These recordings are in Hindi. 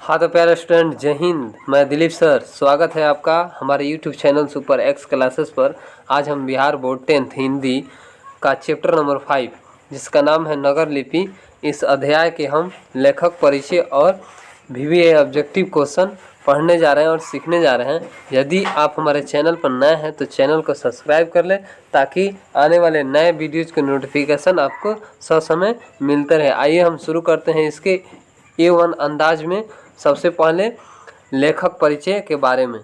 हाँ तो प्यारे स्टूडेंट, जय हिंद। मैं दिलीप सर, स्वागत है आपका हमारे YouTube channel super x classes पर। आज हम बिहार बोर्ड 10th हिंदी का चैप्टर नंबर 5 जिसका नाम है नगर लिपि, इस अध्याय के हम लेखक परिचय और VVA ऑब्जेक्टिव क्वेश्चन पढ़ने जा रहे हैं और सीखने जा रहे हैं। यदि आप हमारे चैनल पर नए हैं तो चैनल को सब्सक्राइब कर लें ताकि आने वाले नए वीडियोज़ के नोटिफिकेशन आपको ससमय मिलते रहे। आइए हम शुरू करते हैं इसके A1 अंदाज में। सबसे पहले लेखक परिचय के बारे में।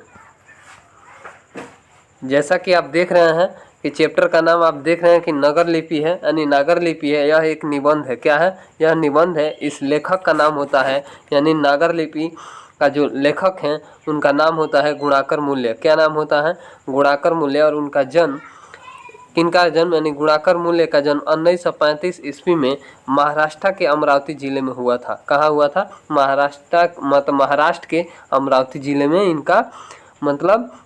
जैसा कि आप देख रहे हैं कि चैप्टर का नाम आप देख रहे हैं कि नगर लिपि है, यानी नागर लिपि है। यह एक निबंध है। क्या है? यह निबंध है। इस लेखक का नाम होता है, यानी नागर लिपि का जो लेखक हैं उनका नाम होता है गुणाकर मूल्य। क्या नाम होता है? गुणाकर मूल्य। और उनका जन्म, किनका जन्म यानी गुणाकर मूल्य का जन्म 1935 ईस्वी में महाराष्ट्र के अमरावती जिले में हुआ था। कहाँ हुआ था? महाराष्ट्र के अमरावती जिले में इनका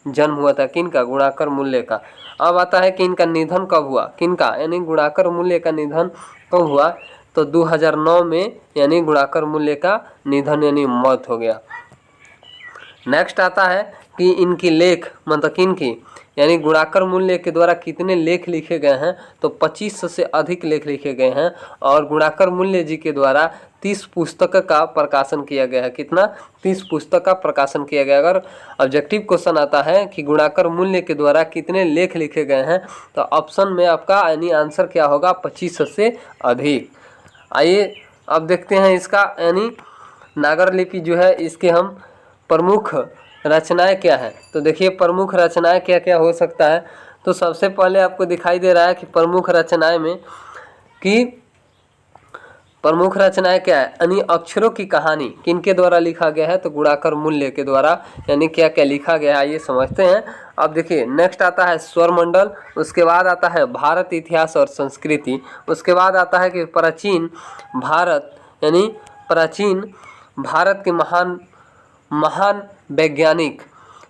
जन्म हुआ था। किनका? गुणाकर मूल्य का। अब आता है कि इनका निधन कब हुआ। किनका? यानी गुणाकर मूल्य का निधन कब हुआ? तो 2009 में यानी गुणाकर मूल्य का निधन यानी मौत हो गया। नेक्स्ट आता है कि इनकी लेख किनकी यानी गुणाकर मूल्य के द्वारा कितने लेख लिखे गए हैं। तो 2500 से अधिक लेख लिखे गए हैं और गुणाकर मूल्य जी के द्वारा 30 पुस्तक का प्रकाशन किया गया है। कितना? 30 पुस्तक का प्रकाशन किया गया। अगर ऑब्जेक्टिव क्वेश्चन आता है कि गुणाकर मूल्य के द्वारा कितने लेख लिखे गए हैं तो ऑप्शन में आपका यानी आंसर क्या होगा? 2500 से अधिक। आइए अब देखते हैं इसका यानी नागर लिपि जो है इसके हम प्रमुख रचनाएं क्या है। तो देखिए प्रमुख रचनाएं क्या क्या हो सकता है। तो सबसे पहले आपको दिखाई दे रहा है कि प्रमुख रचनाएं में कि प्रमुख रचनाएं क्या है, यानी अक्षरों की कहानी किनके द्वारा लिखा गया है। तो गुणाकर मूल्य के द्वारा यानी क्या क्या लिखा गया है ये समझते हैं। अब देखिए नेक्स्ट आता है स्वर मंडल, उसके बाद आता है भारत इतिहास और संस्कृति, उसके बाद आता है कि प्राचीन भारत यानी प्राचीन भारत के महान वैज्ञानिक,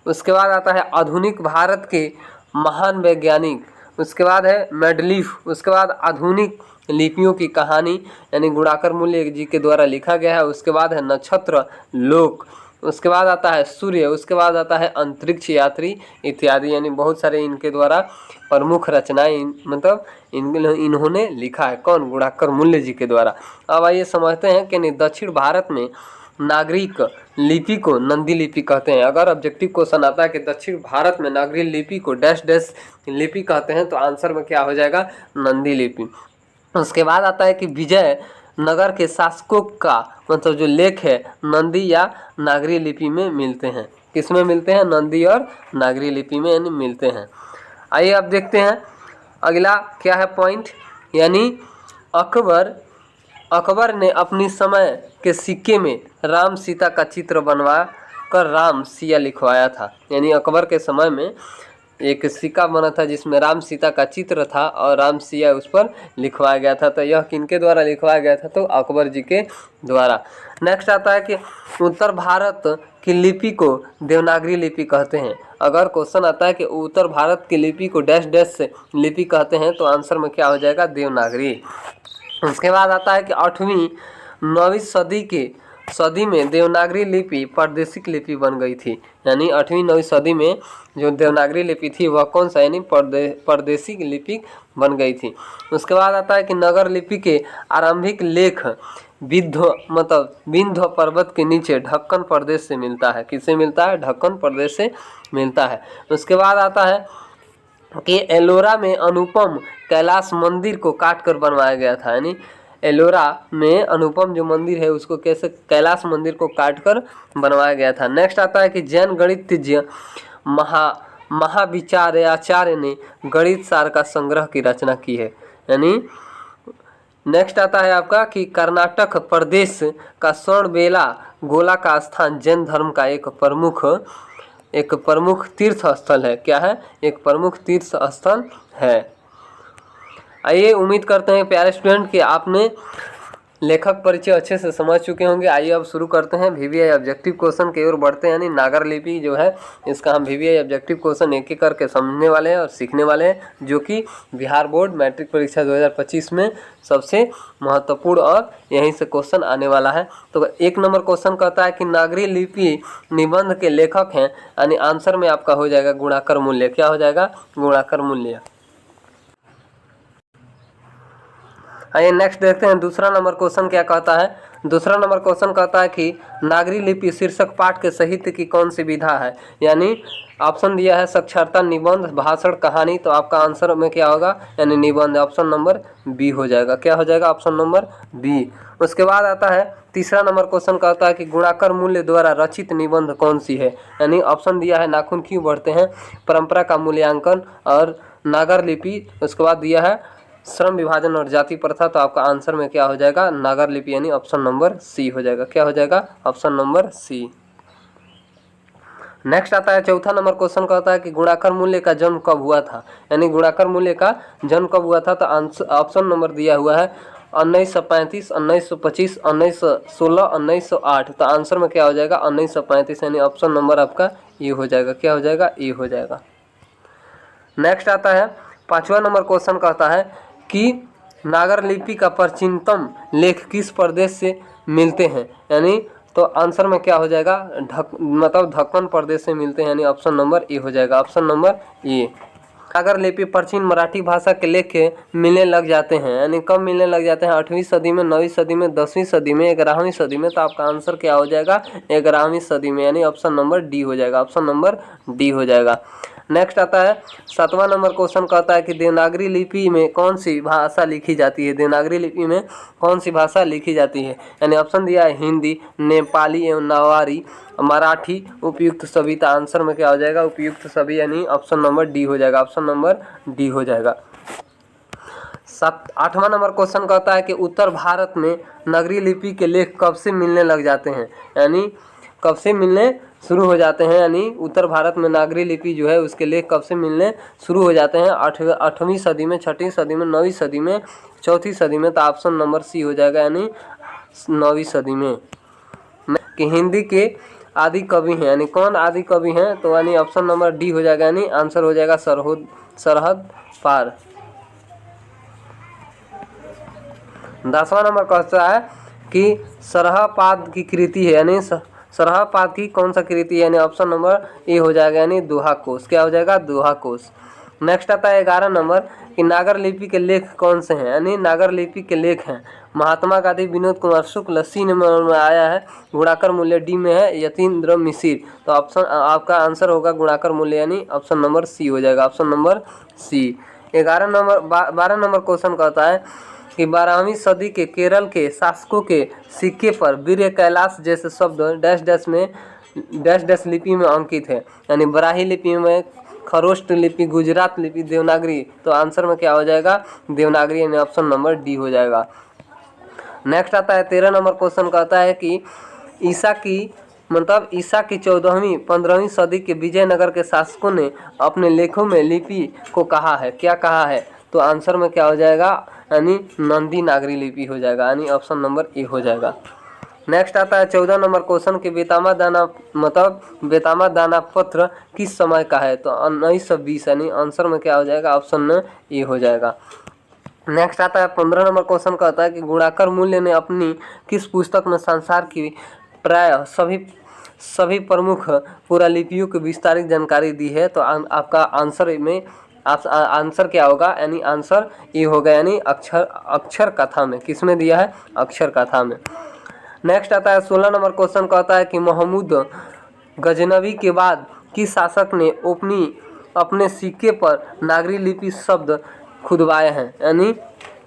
उसके बाद आता है आधुनिक भारत के महान वैज्ञानिक, उसके बाद है मेडलीफ, उसके बाद आधुनिक लिपियों की कहानी यानी गुणाकर मूल्य जी के द्वारा लिखा गया है। उसके बाद है नक्षत्र लोक, उसके बाद आता है सूर्य, उसके बाद आता है अंतरिक्ष यात्री इत्यादि। यानी बहुत सारे इनके द्वारा प्रमुख रचनाएं इन्होंने लिखा है। कौन? गुणाकर मूल्य जी के द्वारा। अब आइए समझते हैं कि दक्षिण भारत में नागरिक लिपि को नंदी लिपि कहते हैं। अगर ऑब्जेक्टिव क्वेश्चन आता है कि दक्षिण भारत में नागरिक लिपि को डैश डैश लिपि कहते हैं तो आंसर में क्या हो जाएगा? नंदी लिपि। उसके बाद आता है कि विजय नगर के शासकों का जो लेख है नंदी या नागरी लिपि में मिलते हैं। किस में मिलते हैं? नंदी और नागरी लिपि में यानी मिलते हैं। आइए अब देखते हैं अगला क्या है पॉइंट, यानी अकबर ने अपनी समय के सिक्के में राम सीता का चित्र बनवा कर राम सिया लिखवाया था। यानी अकबर के समय में एक सिक्का बना था जिसमें राम सीता का चित्र था और राम सिया उस पर लिखवाया गया था। तो यह किनके द्वारा लिखवाया गया था? तो अकबर जी के द्वारा। नेक्स्ट आता है कि उत्तर भारत की लिपि को देवनागरी लिपि कहते हैं। अगर क्वेश्चन आता है कि उत्तर भारत की लिपि को डैश डैश से लिपि कहते हैं तो आंसर में क्या हो जाएगा? देवनागरी। उसके बाद आता है कि 8वीं 9वीं सदी में देवनागरी लिपि प्रादेशिक लिपि बन गई थी। यानी 8वीं 9वीं सदी में जो देवनागरी लिपि थी वह कौन सा यानी प्रादेशिक लिपि बन गई थी। उसके बाद आता है कि नगर लिपि के आरंभिक लेख विंध्य पर्वत के नीचे ढक्कन प्रदेश से मिलता है। किससे मिलता है? ढक्कन प्रदेश से मिलता है। उसके बाद आता है कि एलोरा में अनुपम कैलाश मंदिर को काट कर बनवाया गया था। यानी एलोरा में अनुपम जो मंदिर है उसको कैसे? कैलाश मंदिर को काट कर बनवाया गया था। नेक्स्ट आता है कि जैन गणितज्ञ महाविचार्याचार्य ने गणित सार का संग्रह की रचना की है। यानी नेक्स्ट आता है आपका कि कर्नाटक प्रदेश का स्वर्णबेला गोला का स्थान जैन धर्म का एक प्रमुख तीर्थ स्थल है। क्या है? एक प्रमुख तीर्थ स्थल है। आइए उम्मीद करते हैं प्यारे स्टूडेंट कि आपने लेखक परिचय अच्छे से समझ चुके होंगे। आइए अब शुरू करते हैं VVI ऑब्जेक्टिव क्वेश्चन की ओर बढ़ते हैं। यानी नागर लिपि जो है इसका हम VVI ऑब्जेक्टिव क्वेश्चन एक एक करके समझने वाले हैं और सीखने वाले हैं, जो कि बिहार बोर्ड मैट्रिक परीक्षा 2025 में सबसे महत्वपूर्ण और यहीं से क्वेश्चन आने वाला है। तो 1 नंबर क्वेश्चन कहता है कि नागरी लिपि निबंध के लेखक हैं, यानी आंसर में आपका हो जाएगा गुणाकर मूल्य। क्या हो जाएगा? गुणाकर मूल्य। आइए नेक्स्ट देखते हैं दूसरा नंबर क्वेश्चन क्या कहता है। दूसरा नंबर क्वेश्चन कहता है कि नागरी लिपि शीर्षक पाठ के साहित्य की कौन सी विधा है। यानी ऑप्शन दिया है साक्षरता, निबंध, भाषण, कहानी। तो आपका आंसर में क्या होगा? यानी निबंध। ऑप्शन नंबर बी हो जाएगा। क्या हो जाएगा? Option number B. उसके बाद आता है तीसरा नंबर क्वेश्चन कहता है कि गुणाकर मूल्य द्वारा रचित निबंध कौन सी है। यानी ऑप्शन दिया है नाखून क्यों बढ़ते हैं, परंपरा का मूल्यांकन और नागर लिपि। उसके बाद दिया है श्रम विभाजन और जाति प्रथा। तो आपका आंसर में क्या हो जाएगा? नागर लिपि, यानी ऑप्शन नंबर सी हो जाएगा। क्या हो जाएगा? ऑप्शन नंबर सी। नेक्स्ट आता है चौथा नंबर क्वेश्चन कहता है कि गुणाकर मूल्य का जन्म कब हुआ था। यानी गुणाकर मूल्य का जन्म कब हुआ था। तो ऑप्शन नंबर दिया हुआ है 1935, 1925, 1916, 1908। तो आंसर में क्या हो जाएगा? 1935, यानी ऑप्शन नंबर आपका ए हो जाएगा। क्या हो जाएगा? ए हो जाएगा। नेक्स्ट आता है 5वां नंबर क्वेश्चन कहता है कि नागर लिपि का प्राचीनतम लेख किस प्रदेश से मिलते हैं। यानी तो आंसर में क्या हो जाएगा? मतलब दक्कन प्रदेश से मिलते हैं, यानी ऑप्शन नंबर ए हो जाएगा। Option number A. नागर लिपि प्राचीन मराठी भाषा के लेख मिलने लग जाते हैं। यानी कब मिलने लग जाते हैं? 8वीं सदी में, 9वीं सदी में, 10वीं सदी में, 11वीं सदी में। तो आपका आंसर क्या हो जाएगा? 11वीं सदी में, यानी ऑप्शन नंबर डी हो जाएगा। ऑप्शन नंबर डी हो जाएगा। नेक्स्ट आता है 7वां नंबर क्वेश्चन कहता है कि देवनागरी लिपि में कौन सी भाषा लिखी जाती है। देवनागरी लिपि में कौन सी भाषा लिखी जाती है। यानी ऑप्शन दिया है हिंदी, नेपाली एवं नावारी, मराठी, उपयुक्त सभी। तो आंसर में क्या हो जाएगा? उपयुक्त सभी, यानी ऑप्शन नंबर डी हो जाएगा। ऑप्शन नंबर डी हो जाएगा। 8वां नंबर क्वेश्चन कहता है कि उत्तर भारत में नगरी लिपि के लेख कब से मिलने लग जाते हैं। यानी कब से मिलने शुरू हो जाते हैं। यानी उत्तर भारत में नागरी लिपि जो है उसके लेख कब से मिलने शुरू हो जाते हैं? 8वीं सदी में, 6वीं सदी में, 9वीं सदी में, 4थी सदी में। तो ऑप्शन नंबर सी हो जाएगा, यानी 9वीं सदी में। कि हिंदी के आदि कवि हैं, यानी कौन आदि कवि हैं। तो यानी ऑप्शन नंबर डी हो जाएगा, यानी आंसर हो जाएगा सरहद पार। 10वां नंबर कहता है कि सरहपाद की कृति है। यानी सरहपाद की कौन सा कृति है। यानी ऑप्शन नंबर ए हो जाएगा, यानी दोहा कोश। क्या हो जाएगा? दोहा कोश। नेक्स्ट आता है 11 नंबर कि नागर लिपि के लेख कौन से हैं। यानी नागर लिपि के लेख हैं महात्मा गांधी, विनोद कुमार शुक्ल, सी नंबर में आया है। गुणाकर मूल्य डी में है, यतीन्द्र मिसिर। तो ऑप्शन आपका आंसर होगा गुणाकर मूल्य, यानी ऑप्शन नंबर सी हो जाएगा। Option number C. 12 number question कहता है कि 12वीं सदी के केरल के शासकों के सिक्के पर वीर कैलाश जैसे शब्द डैश डैश में डैश डैश लिपि में अंकित है। यानी बराही लिपि में, खरोष्ट लिपि, गुजरात लिपि, देवनागरी। तो आंसर में क्या हो जाएगा? देवनागरी, यानी ऑप्शन नंबर डी हो जाएगा। नेक्स्ट आता है 13 नंबर क्वेश्चन कहता है कि ईसा की 14वीं 15वीं सदी के विजयनगर के शासकों ने अपने लेखों में लिपि को कहा है। क्या कहा है? तो आंसर में क्या हो जाएगा? यानी नंदी नागरी लिपि हो जाएगा, यानी ऑप्शन नंबर ए हो जाएगा। नेक्स्ट आता है 14 नंबर क्वेश्चन कि बेतामा दाना पत्र किस समय का है। तो 1920, यानी आंसर में क्या हो जाएगा? ऑप्शन में ए हो जाएगा। नेक्स्ट आता है 15 नंबर क्वेश्चन कहता है कि गुणाकर मूल्य ने अपनी किस पुस्तक में संसार की प्राय सभी प्रमुख पुरालिपियों की विस्तारित जानकारी दी है। तो आपका आंसर क्या होगा? यानी आंसर ये होगा, यानी अक्षर कथा में। किस में दिया है? अक्षर कथा में। नेक्स्ट आता है 16 नंबर क्वेश्चन कहता है कि महमूद गजनवी के बाद किस शासक ने अपने सिक्के पर नागरी लिपि शब्द खुदवाए हैं। यानी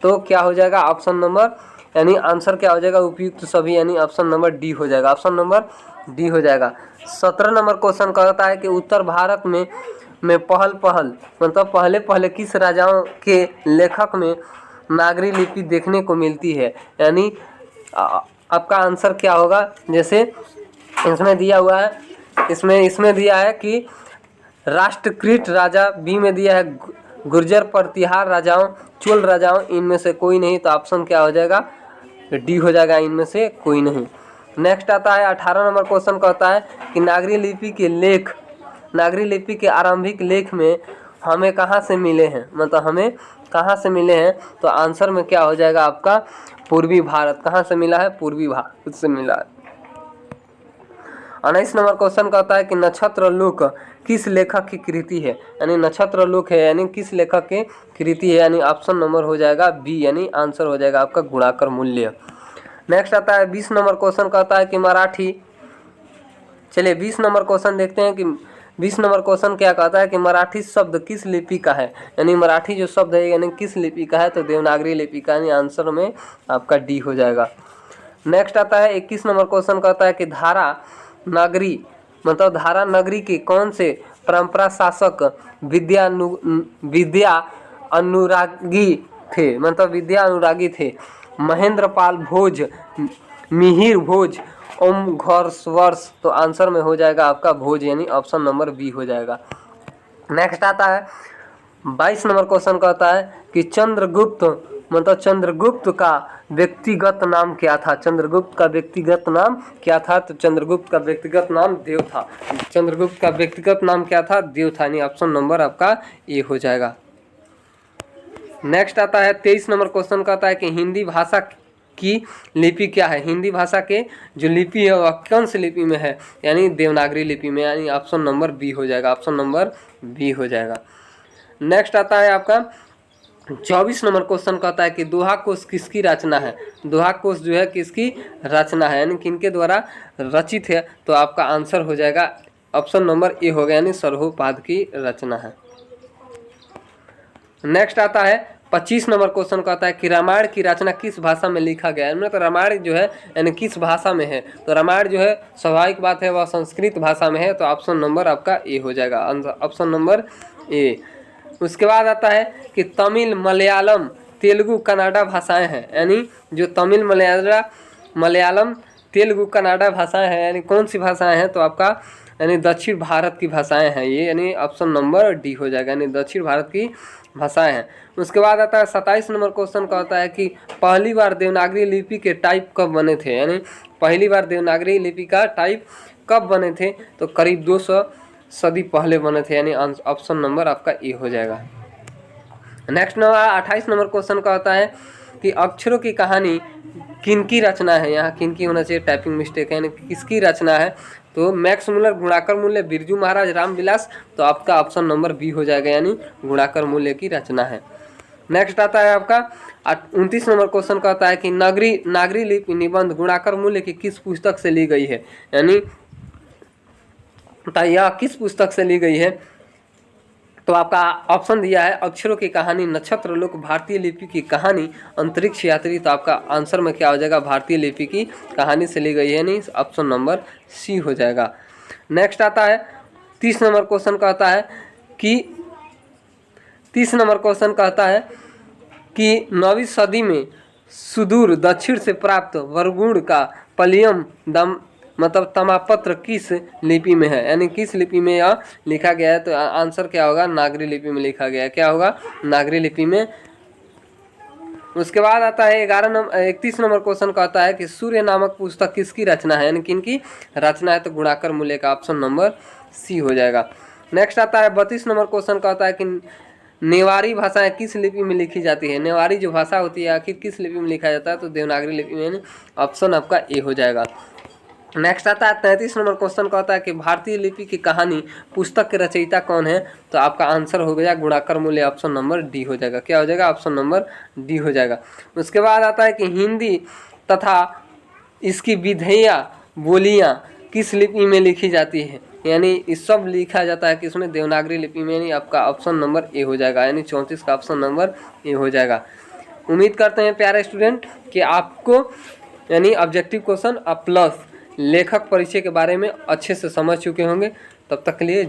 तो क्या हो जाएगा? ऑप्शन नंबर, यानी आंसर क्या हो जाएगा? उपयुक्त सभी, यानी ऑप्शन नंबर डी हो जाएगा। ऑप्शन नंबर डी हो जाएगा। 17 नंबर क्वेश्चन कहता है कि उत्तर भारत में पहले किस राजाओं के लेखक में नागरी लिपि देखने को मिलती है। यानी आपका आंसर क्या होगा? जैसे इसमें दिया हुआ है, इसमें दिया है कि राष्ट्रकूट राजा, बी में दिया है गुर्जर प्रतिहार राजाओं, चोल राजाओं, इनमें से कोई नहीं। तो ऑप्शन क्या हो जाएगा? डी हो जाएगा, इनमें से कोई नहीं। नेक्स्ट आता है 18 नंबर क्वेश्चन कहता है कि नागरी लिपि के आरंभिक लेख में हमें कहाँ से मिले हैं, मतलब हमें कहाँ से मिले हैं। तो आंसर में क्या हो जाएगा आपका पूर्वी भारत। कहाँ से मिला है? पूर्वी भारत से मिला है। 19 नंबर क्वेश्चन कहता है कि नक्षत्र लोक किस लेखक की कृति है, यानी नक्षत्र लोक है यानी किस लेखक की कृति है, यानी ऑप्शन नंबर हो जाएगा बी, यानी आंसर हो जाएगा आपका गुणाकर मूल्य। नेक्स्ट आता है 20 नंबर क्वेश्चन कहता है कि मराठी, चलिए 20 नंबर क्वेश्चन देखते हैं कि 20 नंबर क्वेश्चन क्या कहता है कि मराठी शब्द किस लिपि का है, यानी मराठी जो शब्द है यानी किस लिपि का है। तो देवनागरी लिपि का, यानी आंसर में आपका डी हो जाएगा। नेक्स्ट आता है 21 नंबर क्वेश्चन कहता है कि धारा नगरी के कौन से परंपरा शासक विद्या अनुरागी थे, मतलब विद्या अनुरागी थे। महेंद्र पाल भोज, मिहिर भोज, ओम घोषवर्ष। तो आंसर में हो जाएगा आपका भोज, यानी ऑप्शन नंबर बी हो जाएगा। नेक्स्ट आता है 22 नंबर क्वेश्चन कहता है कि चंद्रगुप्त का व्यक्तिगत नाम क्या था। चंद्रगुप्त का व्यक्तिगत नाम क्या था? तो चंद्रगुप्त का व्यक्तिगत नाम देव था। चंद्रगुप्त का व्यक्तिगत नाम क्या था? देव था, यानी ऑप्शन नंबर आपका ए हो जाएगा। नेक्स्ट आता है 23 नंबर क्वेश्चन कहता है कि हिंदी भाषा की लिपि क्या है। हिंदी भाषा के जो लिपि है वह कौन सी लिपि में है, यानी देवनागरी लिपि में, यानी ऑप्शन नंबर बी हो जाएगा। ऑप्शन नंबर बी हो जाएगा। नेक्स्ट आता है आपका 24 नंबर क्वेश्चन कहता है कि दोहा कोश किसकी रचना है। दोहा कोश जो है किसकी रचना है, यानी किनके द्वारा रचित है। तो आपका आंसर हो जाएगा ऑप्शन नंबर ए हो गया, यानी सरहोपाद की रचना है। नेक्स्ट आता है 25 नंबर क्वेश्चन कहता है कि रामायण की रचना किस भाषा में लिखा गया है। तो रामायण जो है यानी किस भाषा में है। तो रामायण जो है स्वाभाविक बात है वह संस्कृत भाषा में है। तो ऑप्शन नंबर आपका ए हो जाएगा, ऑप्शन नंबर ए। उसके बाद आता है कि तमिल, मलयालम, तेलुगु, कन्नड़ा भाषाएं हैं, यानी जो तमिल, मलयालम, तेलुगु, कन्नड़ा भाषाएं हैं, यानी कौन सी भाषाएं हैं। तो आपका यानी दक्षिण भारत की भाषाएं हैं ये, यानी ऑप्शन नंबर डी हो जाएगा, यानी दक्षिण भारत की भाषाएं हैं। उसके बाद आता है 27 नंबर क्वेश्चन का होता है कि पहली बार देवनागरी लिपि के टाइप कब बने थे, यानी पहली बार देवनागरी लिपि का टाइप कब बने थे। तो करीब 200 सदी पहले बने थे, यानी ऑप्शन नंबर आपका ए हो जाएगा। नेक्स्ट नंबर 28 नंबर क्वेश्चन का होता है कि अक्षरों की कहानी किनकी रचना है। यहाँ किनकी होना चाहिए, टाइपिंग मिस्टेक है, यानी किसकी रचना है। तो मैक्स मुलर, गुणाकर मूल्य, बिरजू महाराज, रामविलास। तो आपका ऑप्शन नंबर बी हो जाएगा, यानी गुणाकर मूल्य की रचना है। नेक्स्ट आता है आपका 29 नंबर क्वेश्चन कहता है कि नागरी लिपि निबंध गुणाकर मूल्य की किस पुस्तक से ली गई है, यानी यह किस पुस्तक से ली गई है। तो आपका ऑप्शन दिया है अक्षरों की कहानी, नक्षत्र लोक, भारतीय लिपि की कहानी, अंतरिक्ष यात्री। तो आपका आंसर में क्या हो जाएगा, भारतीय लिपि की कहानी से ली गई है, यानी ऑप्शन नंबर सी हो जाएगा। नेक्स्ट आता है 30 नंबर क्वेश्चन कहता है कि 30 नंबर क्वेश्चन कहता है कि 9वीं सदी में सुदूर दक्षिण से प्राप्त वरगुण का पलियम मतलब तमापत्र किस लिपि में है, यानी किस लिपि में यह लिखा गया है। तो आंसर क्या होगा, नागरी लिपि में लिखा गया है। क्या होगा, नागरी लिपि में। उसके बाद आता है 31 नंबर क्वेश्चन कहता है कि सूर्य नामक पुस्तक किसकी रचना है, यानी किनकी रचना है। तो गुणाकर मूल्य का ऑप्शन नंबर सी हो जाएगा। नेक्स्ट आता है 32 नंबर क्वेश्चन कहता है कि नेवारी भाषाएं किस लिपि में लिखी जाती है। नेवारी जो भाषा होती है आखिर किस लिपि में लिखा जाता है। तो देवनागरी लिपि में, ऑप्शन आपका ए हो जाएगा। नेक्स्ट आता है 33 नंबर क्वेश्चन कहता है कि भारतीय लिपि की कहानी पुस्तक के रचयिता कौन है। तो आपका आंसर हो गया गुणाकर मूल्य, ऑप्शन नंबर डी हो जाएगा। क्या हो जाएगा, ऑप्शन नंबर डी हो जाएगा। उसके बाद आता है कि हिंदी तथा इसकी विधेया बोलियां किस लिपि में लिखी जाती है, यानी इस सब लिखा जाता है किसमें, देवनागरी लिपि में, यानी आपका ऑप्शन नंबर ए हो जाएगा, यानी 34 का ऑप्शन नंबर ए हो जाएगा। उम्मीद करते हैं प्यारे स्टूडेंट कि आपको यानी ऑब्जेक्टिव क्वेश्चन प्लस लेखक परिचय के बारे में अच्छे से समझ चुके होंगे। तब तक के लिए